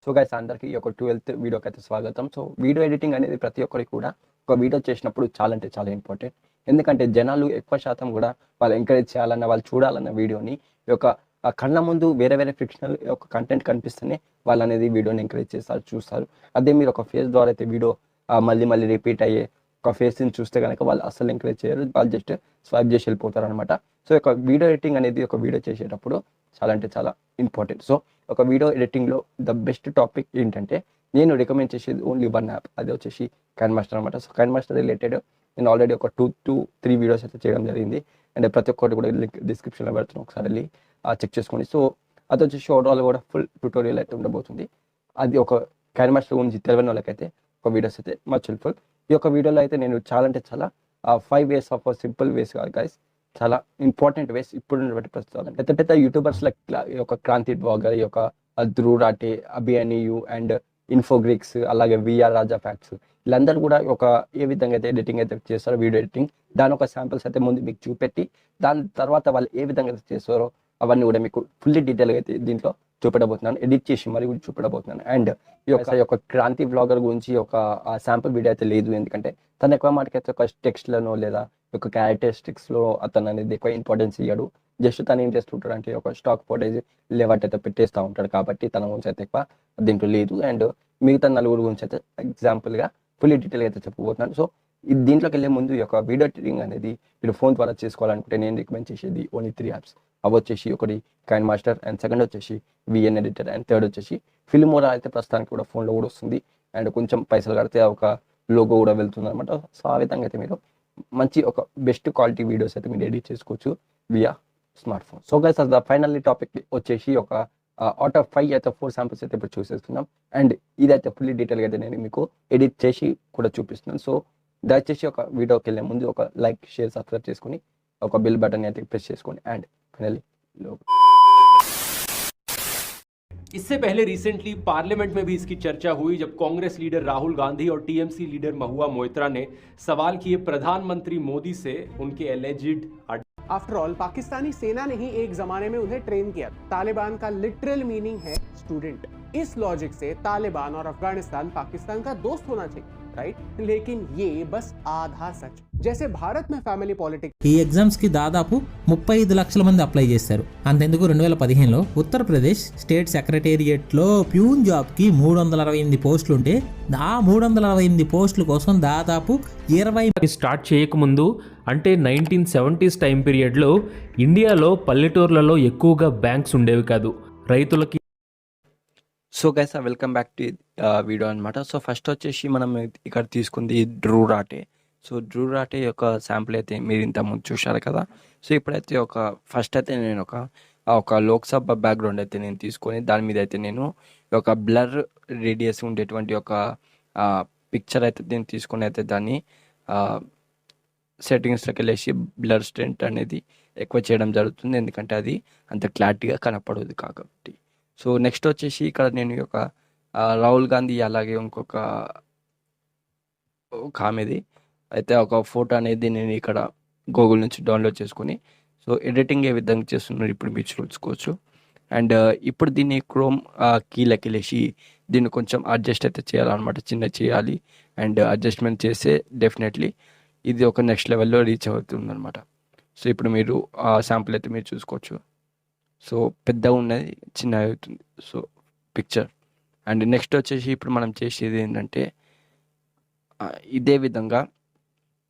So guys అందరికీ ఈ యొక్క 12th వీడియోకి అయితే స్వాగతం. సో వీడియో ఎడిటింగ్ అనేది ప్రతి ఒక్కరికి కూడా ఒక వీడియో చేసినప్పుడు చాలా అంటే చాలా ఇంపార్టెంట్. ఎందుకంటే జనాలు ఎక్కువ శాతం కూడా వాళ్ళు ఎంకరేజ్ చేయాలన్న, వాళ్ళు చూడాలన్న వీడియోని ఈ యొక్క కళ్ళ ముందు వేరే వేరే ఫిక్షనల్ ఒక కంటెంట్ కనిపిస్తేనే వాళ్ళు అనేది వీడియోని ఎంకరేజ్ చేస్తారు, చూస్తారు. అదే మీరు ఒక ఫేస్ ద్వారా అయితే వీడియో మళ్ళీ మళ్ళీ రిపీట్ అయ్యే ఒక ఫేస్ని చూస్తే కనుక వాళ్ళు అస్సలు ఎంకరేజ్ చేయరు, వాళ్ళు జస్ట్ స్వైప్ చేసి వెళ్ళిపోతారు అనమాట. సో ఒక వీడియో ఎడిటింగ్ అనేది ఒక వీడియో చేసేటప్పుడు చాలా అంటే చాలా ఇంపార్టెంట్. సో ఒక వీడియో ఎడిటింగ్లో ద బెస్ట్ టాపిక్ ఏంటంటే నేను రికమెండ్ చేసేది ఓన్లీ వన్ యాప్, అది వచ్చేసి కైన్ మాస్టర్ అనమాట. సో కైన్ మాస్టర్ రిలేటెడ్ నేను ఆల్రెడీ ఒక 2 to 3 వీడియోస్ అయితే చేయడం జరిగింది. అండ్ ప్రతి ఒక్కటి కూడా లింక్ డిస్క్రిప్షన్లో పెడుతున్నాను, ఒకసారి వెళ్ళి చెక్ చేసుకోండి. సో అది వచ్చేసి ఓవరాల్ కూడా ఫుల్ ట్యూటోరియల్ అయితే ఉండబోతుంది. అది ఒక కైన్ మాస్టర్ గురించి తెలియని వాళ్ళకైతే ఒక వీడియోస్ అయితే మచ్ హెల్ప్ఫుల్. ఈ యొక్క వీడియోలో అయితే నేను చాలా అంటే చాలా 5 ways ఆఫ్ సింపుల్ వేస్ కాదు గైస్, చాలా ఇంపార్టెంట్ వేస్ ఇప్పుడు ప్రస్తుతం పెద్ద పెద్ద యూట్యూబర్స్ లైక్ ఈ యొక్క క్రాంతి బ్లాగర్, ఈ యొక్క ధ్రువ్ రాఠే, అభి అండ్ నియు అండ్ ఇన్ఫోగ్రీక్స్, అలాగే విఆర్ రాజా ఫ్యాక్ట్స్, వీళ్ళందరూ కూడా ఒక ఏ విధంగా అయితే ఎడిటింగ్ అయితే చేస్తారో వీడియో ఎడిటింగ్, దాని ఒక శాంపిల్స్ అయితే ముందు మీకు చూపెట్టి దాని తర్వాత వాళ్ళు ఏ విధంగా అయితే చేస్తారో అవన్నీ కూడా మీకు ఫుల్లీ డీటెయిల్గా అయితే దీంట్లో చూపెట్టబోతున్నాను, ఎడిట్ చేసి మరి కూడా చూపెట్టబోతున్నాను. అండ్ ఈ యొక్క క్రాంతి బ్లాగర్ గురించి ఒక శాంపుల్ వీడియో అయితే లేదు, ఎందుకంటే తను ఎక్కువ మాటకైతే ఒక టెక్స్ట్లను లేదా ఒక క్యారెక్టరిస్టిక్స్లో అతను అనేది ఎక్కువ ఇంపార్టెన్స్ ఇయ్యాడు. జస్ట్ తను ఏం చేస్తుంటాడు అంటే ఒక స్టాక్ ఫోటేజ్ లేవట్టయితే పెట్టేస్తూ ఉంటాడు, కాబట్టి తన గురించి అయితే ఎక్కువ దీంట్లో లేదు. అండ్ మిగతా నలుగురు గురించి అయితే ఎగ్జాంపుల్గా ఫుల్లీ డీటెయిల్గా అయితే చెప్పబోతున్నాను. సో దీంట్లోకి వెళ్ళే ముందు ఈ యొక్క వీడియో ఎడిటింగ్ అనేది మీరు ఫోన్ ద్వారా చేసుకోవాలనుకుంటే నేను రికమెండ్ చేసేది ఓన్లీ 3 యాప్స్. అవి వచ్చేసి ఒకటి కైన్ మాస్టర్, అండ్ సెకండ్ వచ్చేసి విఎన్ ఎడిటర్, అండ్ థర్డ్ వచ్చేసి ఫిల్మోరా. అయితే ప్రస్తుతానికి కూడా ఫోన్లో కూడా వస్తుంది, అండ్ కొంచెం పైసలు కడితే ఒక లోగో కూడా వెళ్తుంది అనమాట. సో ఆ విధంగా అయితే మీరు మంచి ఒక బెస్ట్ క్వాలిటీ వీడియోస్ అయితే మీరు ఎడిట్ చేసుకోవచ్చు via smart phone. So guys the finally topic వచ్చేసి ఒక అవుట్ ఆఫ్ 5 అయితే 4 శాంపిల్స్ అయితే ఇప్పుడు చూసేస్తున్నాం. అండ్ ఇదైతే ఫుల్లీ డీటెయిల్గా అయితే నేను మీకు ఎడిట్ చేసి కూడా చూపిస్తున్నాను. సో దయచేసి ఒక వీడియోకి వెళ్ళే ముందు ఒక లైక్, షేర్, సబ్స్క్రైబ్ చేసుకుని ఒక బెల్ బటన్ అయితే ప్రెస్ చేసుకోండి. అండ్ ఫైనల్లీ इससे पहले रिसेंटली पार्लियामेंट में भी इसकी चर्चा हुई जब कांग्रेस लीडर राहुल गांधी और टीएमसी लीडर महुआ मोइत्रा ने सवाल किए प्रधानमंत्री मोदी से उनके एलिजिड। आफ्टर ऑल पाकिस्तानी सेना ने ही एक जमाने में उन्हें ट्रेन किया। तालिबान का लिटरल मीनिंग है स्टूडेंट। इस लॉजिक से तालिबान और अफगानिस्तान पाकिस्तान का दोस्त होना चाहिए, राइट? लेकिन ये बस आधा सच। जैसे भारत में ఫ్యామిలీ పాలిటిక్స్ ఈ ఎగ్జామ్స్ కి దాదాపు 35 లక్షల మంది అప్లై చేశారు. అంతెందుకు 2015లో ఉత్తరప్రదేశ్ స్టేట్ సెక్రటేరియట్ లో ప్యూన్ జాబ్ కి 368 పోస్టులు ఉంటే ఆ 368 పోస్టుల కోసం దాదాపు 20 స్టార్ట్ చేయకముందు అంటే 1970s టైం పీరియడ్లో ఇండియాలో పల్లెటూర్లలో ఎక్కువగా బ్యాంక్స్ ఉండేవి కాదు. రైతులకి so guys welcome back to video అనమాట. సో ఫస్ట్ వచ్చేసి మనం ఇక్కడ తీసుకుంది ధ్రువ్ రాఠే. సో ధ్రువ్ రాఠే యొక్క శాంపుల్ అయితే మీరు ఇంతకుముందు చూశారు కదా. సో ఇప్పుడైతే ఫస్ట్ అయితే నేను ఒక లోక్సభ బ్యాక్గ్రౌండ్ అయితే నేను తీసుకొని దాని మీద అయితే నేను ఒక బ్లర్ రేడియస్ ఉండేటువంటి ఒక పిక్చర్ అయితే నేను తీసుకొని అయితే దాన్ని సెట్టింగ్స్లోకి వెళ్ళేసి బ్లర్ స్ట్రెంత్ అనేది ఎక్కువ చేయడం జరుగుతుంది, ఎందుకంటే అది అంత క్లారిటీగా కనపడదు కాబట్టి. సో నెక్స్ట్ వచ్చేసి ఇక్కడ నేను ఒక రాహుల్ గాంధీ అలాగే ఇంకొక ఆమెది అయితే ఒక ఫోటో అనేది నేను ఇక్కడ గూగుల్ నుంచి డౌన్లోడ్ చేసుకుని సో ఎడిటింగ్ ఏ విధంగా చేస్తున్నారు ఇప్పుడు మీరు చూసుకోవచ్చు. అండ్ ఇప్పుడు దీన్ని క్రోమ్ కీలోకి వెళ్ళేసి దీన్ని కొంచెం అడ్జస్ట్ అయితే చేయాలన్నమాట, చిన్న చేయాలి. అండ్ అడ్జస్ట్మెంట్ చేస్తే డెఫినెట్లీ ఇది ఒక నెక్స్ట్ లెవెల్లో రీచ్ అవుతుంది అనమాట. సో ఇప్పుడు మీరు ఆ శాంపుల్ అయితే మీరు చూసుకోవచ్చు. సో పెద్దగా ఉన్నది చిన్నగా అవుతుంది సో పిక్చర్. అండ్ నెక్స్ట్ వచ్చేసి ఇప్పుడు మనం చేసేది ఏంటంటే ఇదే విధంగా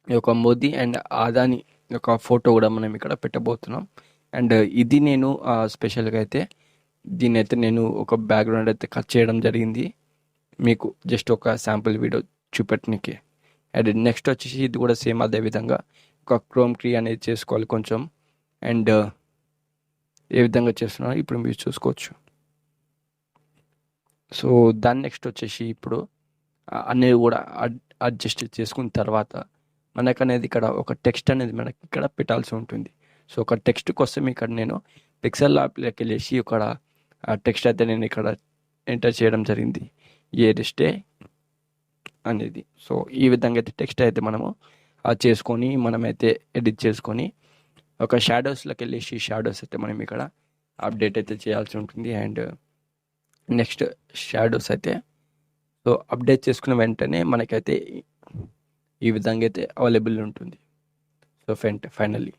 ఈ యొక్క మోదీ అండ్ ఆదాని యొక్క ఫోటో కూడా మనం ఇక్కడ పెట్టబోతున్నాం. అండ్ ఇది నేను స్పెషల్గా అయితే దీన్ని అయితే నేను ఒక బ్యాక్గ్రౌండ్ అయితే కట్ చేయడం జరిగింది మీకు జస్ట్ ఒక శాంపుల్ వీడియో చూపెట్టడానికి. అండ్ నెక్స్ట్ వచ్చేసి ఇది కూడా సేమ్ అదే విధంగా ఒక క్రోమ్ కీ అనేది చేసుకోవాలి కొంచెం. అండ్ ఏ విధంగా చేస్తున్నారో ఇప్పుడు మీరు చూసుకోవచ్చు. సో దాని నెక్స్ట్ వచ్చేసి ఇప్పుడు అనేది కూడా అడ్జస్ట్ చేసుకున్న తర్వాత మనకు అనేది ఇక్కడ ఒక టెక్స్ట్ అనేది మనకి ఇక్కడ పెట్టాల్సి ఉంటుంది. సో ఒక టెక్స్ట్ కోసం ఇక్కడ నేను పిక్సెల్ యాప్లోకి వెళ్ళేసి ఇక్కడ టెక్స్ట్ అయితే నేను ఇక్కడ ఎంటర్ చేయడం జరిగింది, ఏరిస్టే అనేది. సో ఈ విధంగా అయితే టెక్స్ట్ అయితే మనము చేసుకొని మనమైతే ఎడిట్ చేసుకొని ఒక షాడోస్లోకి వెళ్ళేసి షాడోస్ అయితే మనం ఇక్కడ అప్డేట్ అయితే చేయాల్సి ఉంటుంది. అండ్ నెక్స్ట్ షాడోస్ అయితే సో అప్డేట్ చేసుకున్న వెంటనే మనకైతే ఈ విధంగా అయితే అవైలబుల్ ఉంటుంది. సో ఫైనల్లీ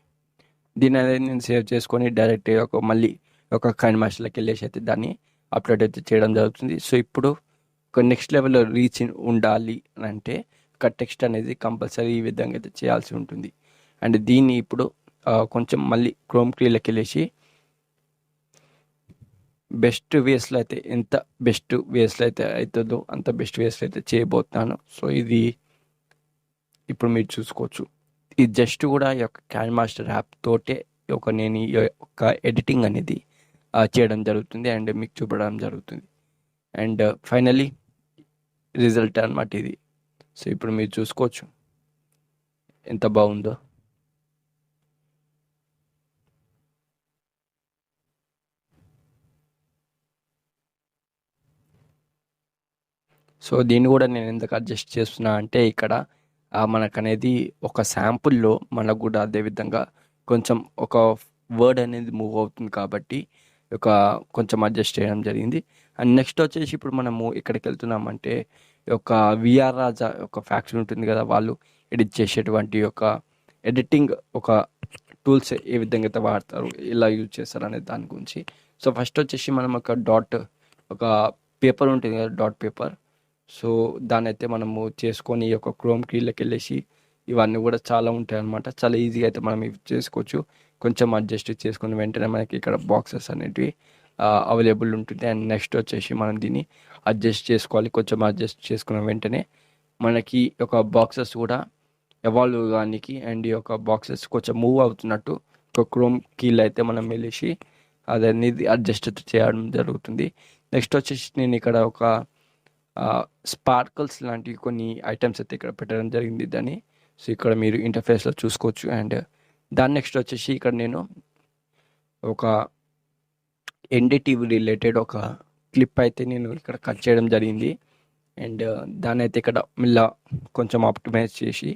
దీని అనేది నేను సేవ్ చేసుకొని డైరెక్ట్ మళ్ళీ ఒక కైన్ మాస్టర్లోకి వెళ్ళేసి అయితే దాన్ని అప్లోడ్ అయితే చేయడం జరుగుతుంది. సో ఇప్పుడు ఒక నెక్స్ట్ లెవెల్లో రీచ్ ఉండాలి అని అంటే ఒక టెక్స్ట్ అనేది కంపల్సరీ ఈ విధంగా అయితే చేయాల్సి ఉంటుంది. అండ్ దీన్ని ఇప్పుడు కొంచెం మళ్ళీ క్రోమ్ క్రీలోకి వెళ్ళేసి బెస్ట్ వేస్లో అయితే ఎంత బెస్ట్ వేస్లో అయితే అవుతుందో అంత బెస్ట్ వేస్లో అయితే చేయబోతున్నాను. సో ఇది ఇప్పుడు మీరు చూసుకోవచ్చు. ఇది జస్ట్ కూడా ఈ యొక్క క్యాన్ మాస్టర్ యాప్ తోటే నేను ఈ యొక్క ఎడిటింగ్ అనేది చేయడం జరుగుతుంది అండ్ మీకు చూపడం జరుగుతుంది. అండ్ ఫైనలీ రిజల్ట్ అన్నమాట ఇది. సో ఇప్పుడు మీరు చూసుకోవచ్చు ఎంత బాగుందో. సో దీన్ని కూడా నేను ఎందుకు అడ్జస్ట్ చేస్తున్నా అంటే ఇక్కడ మనకనేది ఒక శాంపుల్లో మనకు కూడా అదేవిధంగా కొంచెం ఒక వర్డ్ అనేది మూవ్ అవుతుంది కాబట్టి కొంచెం అడ్జస్ట్ చేయడం జరిగింది. అండ్ నెక్స్ట్ వచ్చేసి ఇప్పుడు మనము ఇక్కడికి వెళ్తున్నామంటే ఒక విఆర్ రాజా ఫ్యాక్టరీ ఉంటుంది కదా, వాళ్ళు ఎడిట్ చేసేటువంటి ఎడిటింగ్ టూల్స్ ఏ విధంగా అయితే వాడతారు, ఎలా యూజ్ చేస్తారు అనే దాని గురించి. సో ఫస్ట్ వచ్చేసి మనం ఒక పేపర్ ఉంటుంది కదా, డాట్ పేపర్. సో దాన్ని అయితే మనము చేసుకొని క్రోమ్ కీలోకి వెళ్ళేసి ఇవన్నీ కూడా చాలా ఉంటాయి అన్నమాట. చాలా ఈజీగా అయితే మనం ఇవి చేసుకోవచ్చు. కొంచెం అడ్జస్ట్ చేసుకుని వెంటనే మనకి ఇక్కడ బాక్సెస్ అనేటివి అవైలబుల్ ఉంటుంది. అండ్ నెక్స్ట్ వచ్చేసి మనం దీన్ని అడ్జస్ట్ చేసుకోవాలి. కొంచెం అడ్జస్ట్ చేసుకున్న వెంటనే మనకి బాక్సెస్ కూడా ఎవాల్వ్ కానికి అండ్ ఈ బాక్సెస్ కొంచెం మూవ్ అవుతున్నట్టు క్రోమ్ కీలో అయితే మనం వెళ్ళేసి అదనేది అడ్జస్ట్ చేయడం జరుగుతుంది. నెక్స్ట్ వచ్చేసి నేను ఇక్కడ స్పార్కల్స్ లాంటివి కొన్ని ఐటమ్స్ అయితే ఇక్కడ పెట్టడం జరిగింది దాన్ని. సో ఇక్కడ మీరు ఇంటర్ఫేస్లో చూసుకోవచ్చు. అండ్ దాని నెక్స్ట్ వచ్చేసి ఇక్కడ నేను ఎన్డీటీవీ రిలేటెడ్ క్లిప్ అయితే నేను ఇక్కడ కట్ చేయడం జరిగింది. అండ్ దాన్ని అయితే ఇక్కడ మళ్ళీ కొంచెం ఆప్టిమైజ్ చేసి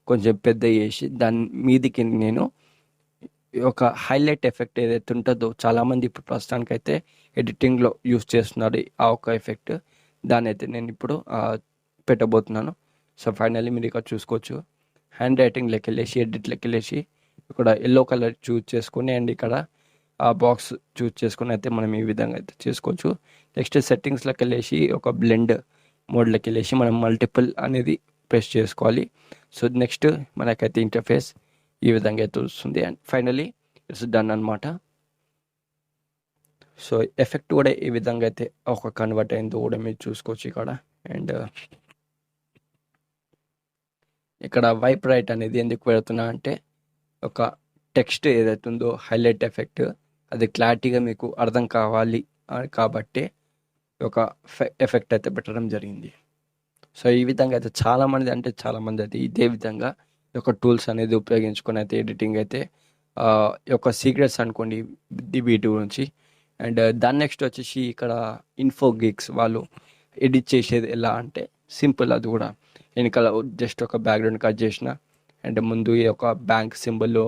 కొంచెం పెద్ద చేసి దాని మీదికి నేను హైలైట్ ఎఫెక్ట్ ఏదైతే ఉంటుందో చాలామంది ఇప్పుడు ప్రస్తుతానికైతే ఎడిటింగ్లో యూస్ చేస్తున్నారు ఆ ఎఫెక్ట్. దాన్ని అయితే నేను ఇప్పుడు పెట్టబోతున్నాను. సో ఫైనల్లీ మీరు ఇక్కడ చూసుకోవచ్చు. హ్యాండ్ రైటింగ్లోకి వెళ్ళేసి ఎడిట్లోకి వెళ్ళేసి ఇక్కడ ఎల్లో కలర్ చూజ్ చేసుకొని అండ్ ఇక్కడ ఆ బాక్స్ చూజ్ చేసుకొని అయితే మనం ఈ విధంగా అయితే చేసుకోవచ్చు. నెక్స్ట్ సెట్టింగ్స్లోకి వెళ్ళేసి బ్లెండ్ మోడ్లోకి వెళ్ళేసి మనం మల్టిపుల్ అనేది ప్రెస్ చేసుకోవాలి. సో నెక్స్ట్ మనకైతే ఇంటర్ఫేస్ ఈ విధంగా అయితే వస్తుంది. అండ్ ఫైనలీ ఇట్స్ డన్ అనమాట. సో ఎఫెక్ట్ కూడా ఈ విధంగా అయితే కన్వర్ట్ అయిందో కూడా మీరు చూసుకోవచ్చు ఇక్కడ. అండ్ ఇక్కడ వైప్ రైట్ అనేది ఎందుకు పెడుతున్నా అంటే టెక్స్ట్ ఏదైతే ఉందో హైలైట్ ఎఫెక్ట్ అది క్లారిటీగా మీకు అర్థం కావాలి కాబట్టి ఎఫెక్ట్ అయితే పెట్టడం జరిగింది. సో ఈ విధంగా అయితే చాలామంది అయితే ఇదే విధంగా టూల్స్ అనేది ఉపయోగించుకొని అయితే ఎడిటింగ్ అయితే సీక్రెట్స్ అనుకోండి వీటి గురించి. అండ్ దాని నెక్స్ట్ వచ్చేసి ఇక్కడ ఇన్ఫోగ్రీక్స్ వాళ్ళు ఎడిట్ చేసేది ఎలా అంటే సింపుల్. అది కూడా వెనకాల జస్ట్ బ్యాక్గ్రౌండ్ కట్ చేసిన అండ్ ముందు bank symbol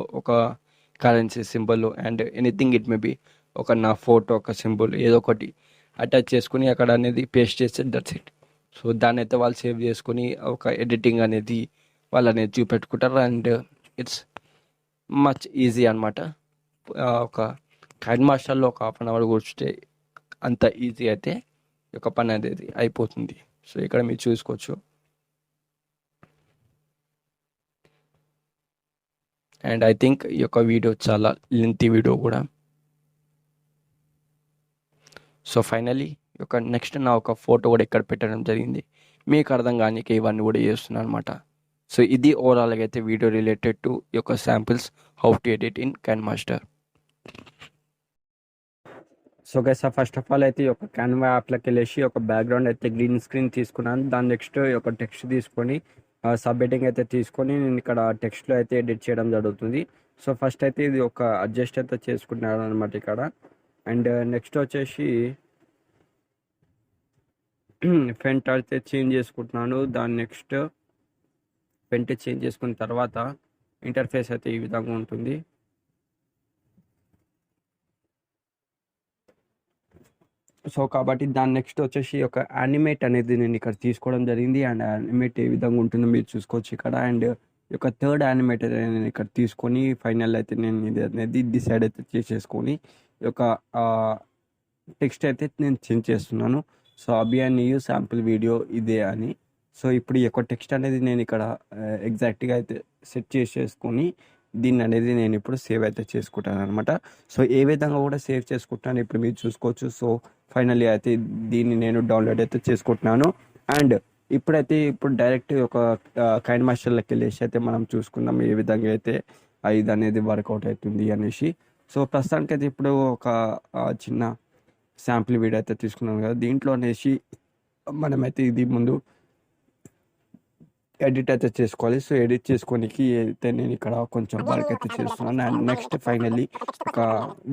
currency symbol and anything it may be నా ఫోటో సింబల్ ఏదో ఒకటి అటాచ్ చేసుకుని అక్కడ అనేది పేస్ట్ చేస్తే దట్స్ ఇట్. సో దాన్ని అయితే వాళ్ళు సేవ్ చేసుకొని ఎడిటింగ్ అనేది వాళ్ళు అనేది చూపెట్టుకుంటారు. అండ్ ఇట్స్ మచ్ ఈజీ అనమాట. కైన్ మాస్టర్లో హాఫ్ అన్ అవర్ కూర్చుంటే అంత ఈజీ అయితే పని అనేది అయిపోతుంది. సో ఇక్కడ మీరు చూసుకోవచ్చు. అండ్ ఐ థింక్ ఈ వీడియో చాలా లెంతీ వీడియో కూడా. సో ఫైనలీ నెక్స్ట్ నా ఫోటో కూడా ఇక్కడ పెట్టడం జరిగింది. మీకు అర్థం కానీ ఇవన్నీ కూడా చేస్తున్నాను అనమాట. సో ఇది ఓవరాల్గా అయితే video related to samples how to edit in KineMaster. So guys first of all అయితే క్యాన్వా యాప్లోకి వెళ్ళేసి బ్యాక్గ్రౌండ్ అయితే గ్రీన్ స్క్రీన్ తీసుకున్నాను. దాని నెక్స్ట్ టెక్స్ట్ తీసుకొని సబ్ హెడ్డింగ్ అయితే తీసుకొని నేను ఇక్కడ టెక్స్ట్లో అయితే ఎడిట్ చేయడం జరుగుతుంది. సో ఫస్ట్ అయితే ఇది అడ్జస్ట్ అయితే చేసుకున్నాను అనమాట ఇక్కడ. అండ్ నెక్స్ట్ వచ్చేసి ఫెంట్ అయితే చేంజ్ చేసుకుంటున్నాను. దాని నెక్స్ట్ ఫెంట్ చేంజ్ చేసుకున్న తర్వాత ఇంటర్ఫేస్ అయితే ఈ విధంగా ఉంటుంది. సో కాబట్టి దాని నెక్స్ట్ వచ్చేసి ఒక యానిమేట్ అనేది నేను ఇక్కడ తీసుకోవడం జరిగింది. అండ్ యానిమేట్ ఏ విధంగా ఉంటుందో మీరు చూసుకోవచ్చు ఇక్కడ. అండ్ ఈ యొక్క థర్డ్ యానిమేట్ అనేది నేను ఇక్కడ తీసుకొని ఫైనల్ అయితే నేను ఇది అనేది డిసైడ్ అయితే చేసేసుకొని ఈ యొక్క టెక్స్ట్ అయితే నేను చేంజ్ చేస్తున్నాను. So Abhi and new sample video ఇదే అని. సో ఇప్పుడు ఈ యొక్క టెక్స్ట్ అనేది నేను ఇక్కడ ఎగ్జాక్ట్గా అయితే సెట్ చేసేసుకొని దీన్ని అనేది నేను ఇప్పుడు సేవ్ అయితే చేసుకుంటాను అనమాట. సో ఏ విధంగా కూడా సేవ్ చేసుకుంటాను ఇప్పుడు మీరు చూసుకోవచ్చు. సో ఫైనల్లీ అయితే దీన్ని నేను డౌన్లోడ్ అయితే చేసుకుంటున్నాను. అండ్ ఇప్పుడు డైరెక్ట్ ఒక కైన్ మాస్టర్లోకి వెళ్ళేసి అయితే మనం చూసుకుందాం ఏ విధంగా అయితే ఇది అనేది వర్కౌట్ అవుతుంది అనేసి. సో ప్రస్తుతానికి అయితే ఇప్పుడు ఒక చిన్న శాంపుల్ వీడియో అయితే తీసుకున్నాను కదా, దీంట్లో అనేసి మనమైతే ఇది ముందు ఎడిట్ అయితే చేసుకోవాలి. సో ఎడిట్ చేసుకోనికి అయితే నేను ఇక్కడ కొంచెం వర్క్ అయితే చేస్తున్నాను. అండ్ నెక్స్ట్ ఫైనల్లీ ఒక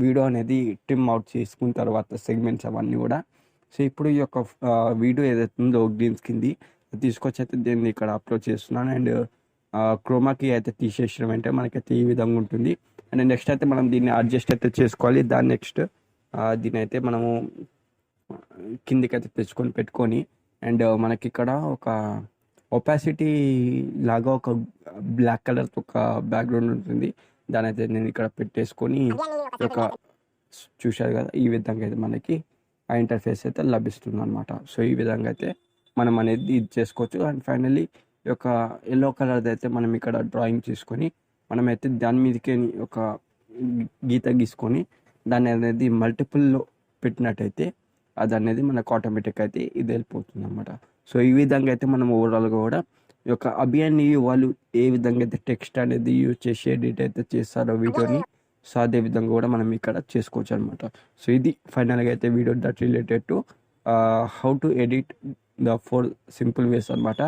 వీడియో అనేది ట్రిమ్ అవుట్ చేసుకున్న తర్వాత సెగ్మెంట్స్ అవన్నీ కూడా. సో ఇప్పుడు ఈ యొక్క వీడియో ఏదైతే ఉందో గ్రీన్ స్క్రీన్ది తీసుకొచ్చి అయితే దీన్ని ఇక్కడ అప్లోడ్ చేస్తున్నాను. అండ్ క్రోమాకి అయితే తీసేసడం అంటే మనకైతే ఈ విధంగా ఉంటుంది. అండ్ నెక్స్ట్ అయితే మనం దీన్ని అడ్జస్ట్ అయితే చేసుకోవాలి. దాని నెక్స్ట్ దీని అయితే మనము కిందికి అయితే పెట్టుకొని అండ్ మనకి ఇక్కడ ఒక ఒపాసిటీ లాగా ఒక బ్లాక్ కలర్ ఒక బ్యాక్గ్రౌండ్ ఉంటుంది. దాని అయితే నేను ఇక్కడ పెట్టేసుకొని ఒక చూశారు కదా ఈ విధంగా అయితే మనకి ఆ ఇంటర్ఫేస్ అయితే లభిస్తుంది అనమాట. సో ఈ విధంగా అయితే మనం అనేది ఇది చేసుకోవచ్చు. అండ్ ఫైనల్లీ ఈ యొక్క ఎల్లో కలర్ అయితే మనం ఇక్కడ డ్రాయింగ్ చేసుకొని మనమైతే దాని మీదకి ఒక గీత గీసుకొని దాన్ని అనేది మల్టిపుల్లో పెట్టినట్టయితే అది అనేది మనకు ఆటోమేటిక్ అయితే ఇది వెళ్ళిపోతుంది అనమాట. సో ఈ విధంగా అయితే మనం ఓవరాల్గా కూడా ఈ యొక్క అభి అండ్ నియు వాళ్ళు ఏ విధంగా అయితే టెక్స్ట్ అనేది యూజ్ చేసి ఎడిట్ అయితే చేస్తారో వీడియోని, సో అదే విధంగా కూడా మనం ఇక్కడ చేసుకోవచ్చు అనమాట. సో ఇది ఫైనల్గా అయితే video that related to how to edit the 4 simple ways అనమాట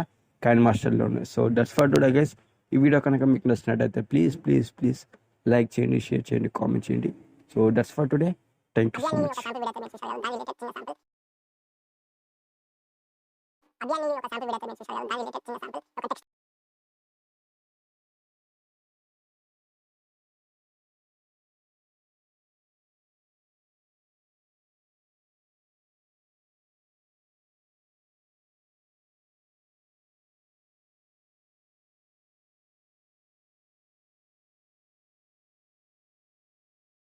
కైన్ మాస్టర్లోనే. So that's for today guys. ఈ వీడియో కనుక మీకు నచ్చినట్టయితే ప్లీజ్ లైక్ చేయండి, షేర్ చేయండి, కామెంట్ చేయండి. So that's for today. Thank you so much.